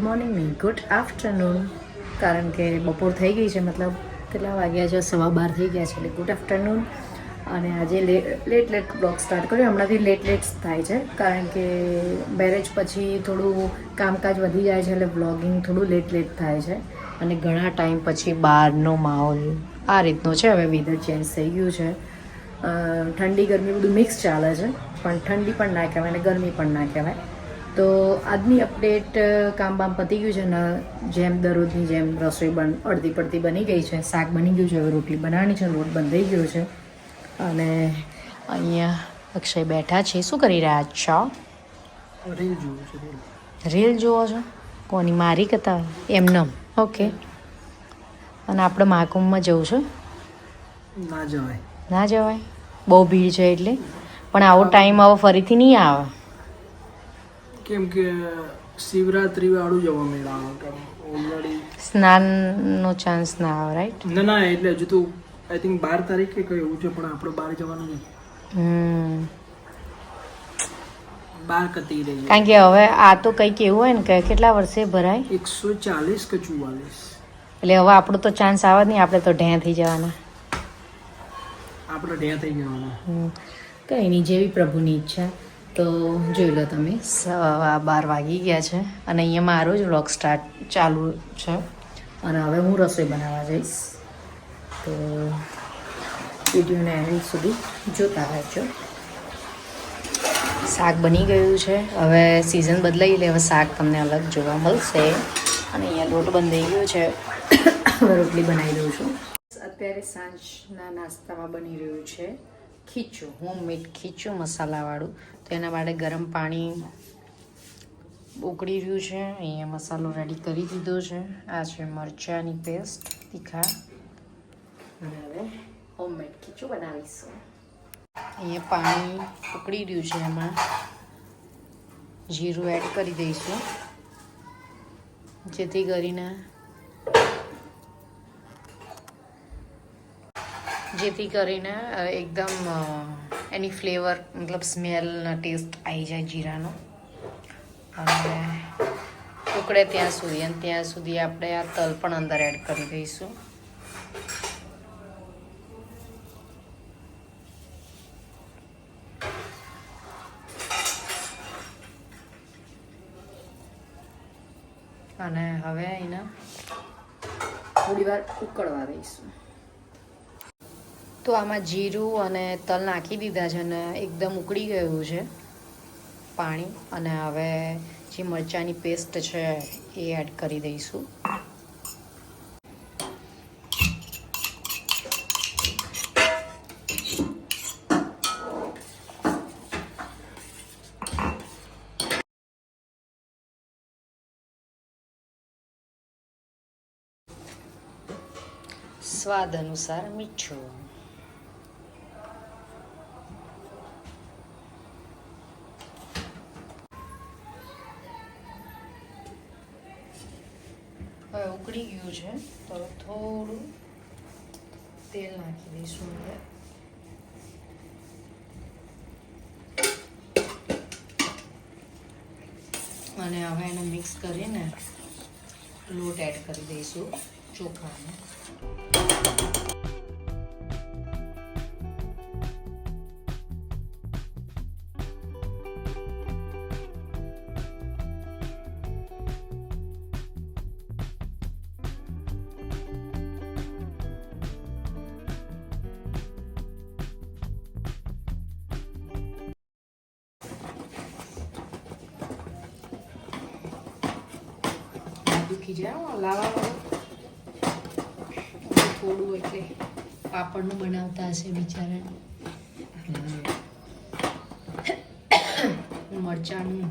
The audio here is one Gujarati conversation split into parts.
મોર્નિંગ નહીં, ગુડ આફ્ટરનૂન, કારણ કે બપોર થઈ ગઈ છે, મતલબ કેટલા વાગ્યા છે, 12:15 થઈ ગયા છે, એટલે ગુડ આફ્ટરનૂન. અને આજે લેટ બ્લોગ સ્ટાર્ટ કર્યો. હમણાંથી લેટ થાય છે, કારણ કે મેરેજ પછી થોડું કામકાજ વધી જાય છે, એટલે બ્લોગિંગ થોડું લેટ થાય છે. અને ઘણા ટાઈમ પછી બહારનો માહોલ આ રીતનો છે. હવે વેધર ચેન્જ થઈ ગયું છે, ઠંડી ગરમી બધું મિક્સ ચાલે છે, પણ ઠંડી પણ ના કહેવાય અને ગરમી પણ ના કહેવાય. તો આજની અપડેટ, કામ બામ પતી ગયું છે ને, જેમ દરરોજની જેમ રસોઈ અડધી પડતી બની ગઈ છે, શાક બની ગયું છે, હવે રોટલી બનાવવાની છે, લોટ બંધાઈ ગયો છે. અને અહીંયા અક્ષય બેઠા છે. શું કરી રહ્યા છો? રીલ જુઓ છો? કોની? મારી કથા એમને? ઓકે. અને આપણે મહાકુંભમાં જવું છે? ના જવાય, બહુ ભીડ છે એટલે. પણ આવો ટાઈમ હવે ફરીથી નહીં આવે, કેમ કે શિવરાત્રી વાળું જવા મેળા ઓલરેડી સ્નાનનો ચાન્સ ના આવે, રાઈટ? ના એટલે હજુ તો આઈ થિંક 12 તારીખે કઈ એવું છે, પણ આપણે બહાર જવાનું નહીં. 12 કતી રહી, કારણ કે હવે આ તો કંઈક એવું હોય ને કે કેટલા વર્ષે ભરાય, 140 કે 44. એટલે હવે આપણો તો ચાન્સ આવે જ નહીં, આપણે તો ઢેં થઈ જવાના. આપણે ઢેં થઈ જવાના. કંઈ નહીં, જેવી પ્રભુની ઈચ્છા. તો જોઈ લો તમે, 12 વાગી ગયા છે અને અહીંયા મારો જ વ્લોગ સ્ટાર્ટ ચાલુ છે. અને હવે હું રસોઈ બનાવવા જઈશ, તો વિડીયોને એન્ડ સુધી જોતા રહેજો. શાક બની ગયું છે, હવે સિઝન બદલાઈ એટલે હવે શાક તમને અલગ જોવા મળશે. અને અહીંયા લોટ બંધાઈ ગયો છે, હવે રોટલી બનાવી દઉં છું. અત્યારે સાંજના નાસ્તામાં બની રહ્યું છે ખીચું, હોમમેડ ખીચું મસાલાવાળું. તો એના માટે ગરમ પાણી ઉકળી રહ્યું છે. અહીંયા મસાલો રેડી કરી દીધો છે. આ છે મરચાંની પેસ્ટ, તીખા. અને હવે હોમમેડ ખીચું બનાવીશું. અહીંયા પાણી ઉકળી રહ્યું છે, એમાં જીરું એડ કરી દઈશું, જેથી કરીને એકદમ એની ફ્લેવર, મતલબ સ્મેલના ટેસ્ટ આવી જાય જીરાનો. અને ઉકળે ત્યાં સુધી, અને ત્યાં સુધી આપણે આ તલ પણ અંદર એડ કરી દઈશું. અને હવે એને થોડી વાર ઉકળવા દઈશું. તો આમાં જીરું અને તલ નાખી દીધા છે અને એકદમ ઉકળી ગયું છે પાણી. અને હવે જે મરચાંની પેસ્ટ છે એ એડ કરી દઈશું. સ્વાદ અનુસાર મીઠું. હવે ઉકળી ગયું છે, તો થોડું તેલ નાખી દઈશું અંદર. અને હવે એને મિક્સ કરીને લોટ એડ કરી દઈશું ચોખાનો. દુખી જાય લાવા થોડું, એટલે પાપડનું બનાવતા હશે બિચારા. મરચાંનું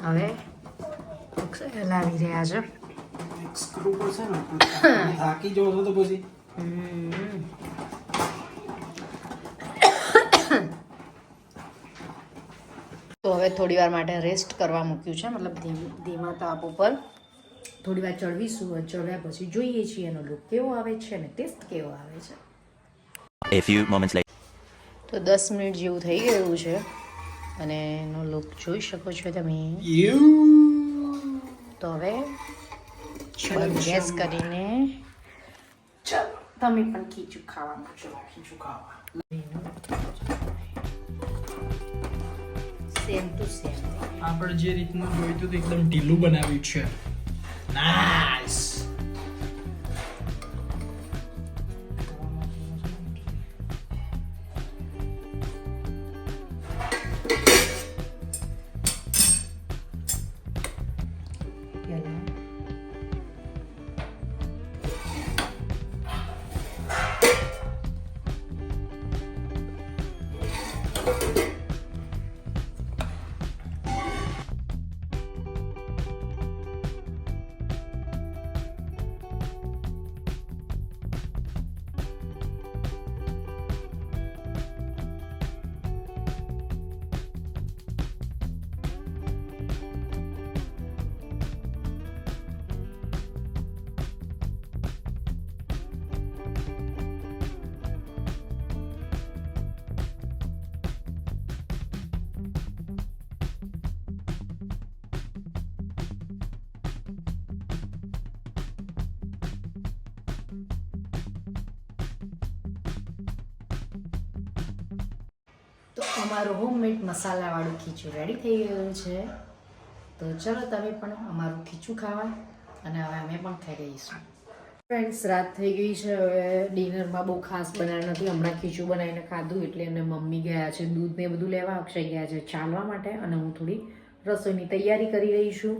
હવે લાવી રહ્યા છે. સ્ક્રૂ પડશે ને, થાકી જવો છો તો પછી. તો હવે થોડી વાર માટે રેસ્ટ કરવા મૂક્યું છે, મતલબ ધીમા તાપ ઉપર થોડી વાર ચડવીશું. ચડ્યા પછી જોઈએ છીએ એનો લુક કેવો આવે છે અને ટેસ્ટ કેવો આવે છે. A few moments later. તો 10 મિનિટ જેવું થઈ ગયું છે અને એનો લુક જોઈ શકો છો તમે. તો હવે બંધ ગેસ કરીને ચાલો તમે પણ ખીચું ખાવા માંડો. ખીચું ખાવા. Same to same. આપણે જે રીતનું જોઈતું હતું એકદમ ઢીલું બનાવ્યું છે. નાઈસ. તો અમારું હોમમેડ મસાલાવાળું ખીચું રેડી થઈ ગયું છે. તો ચલો તમે પણ અમારું ખીચું ખાવા અને હવે અમે પણ ખાઈ રહીશું. ફ્રેન્ડ્સ રાત થઈ ગઈ છે. હવે ડિનરમાં બહુ ખાસ બનાવ્યું નથી. હમણાં ખીચું બનાવીને ખાધું એટલે અને મમ્મી ગયા છે દૂધ ને બધું લેવા. અક્ષય ગયા છે ચાલવા માટે અને હું થોડી રસોઈની તૈયારી કરી રહી છું.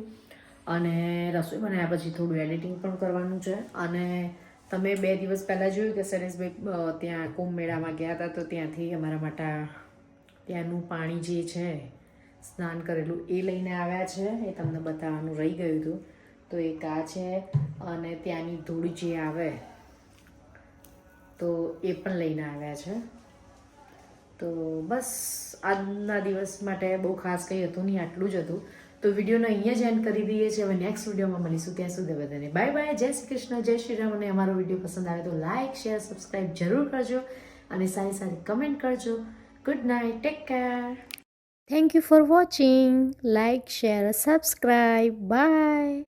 અને રસોઈ બનાવ્યા પછી થોડું એડિટિંગ પણ કરવાનું છે. અને તમે 2 દિવસ પહેલાં જોયું કે સરેશભાઈ ત્યાં કુંભ મેળામાં ગયા હતા. તો ત્યાંથી અમારા માટે ત્યાંનું પાણી જે છે સ્નાન કરેલું એ લઈને આવ્યા છે. એ તમને બતાવવાનું રહી ગયું હતું. તો એક આ છે અને ત્યાંની ધૂળ જે આવે તો એ પણ લઈને આવ્યા છે. તો બસ આજના દિવસ માટે બહુ ખાસ કંઈ હતું નહીં, આટલું જ હતું. તો વિડીયોને અહીંયા જ એન્ડ કરી દઈએ છીએ. હવે નેક્સ્ટ વિડીયોમાં મળીશું. ત્યાં સુધી બધાને બાય બાય. જય શ્રી કૃષ્ણ, જય શ્રી રામ. અને અમારો વિડીયો પસંદ આવે તો લાઇક શેર સબસ્ક્રાઈબ જરૂર કરજો અને સારી સારી કમેન્ટ કરજો. Good night. Take care. Thank you for watching. Like, share, subscribe. Bye.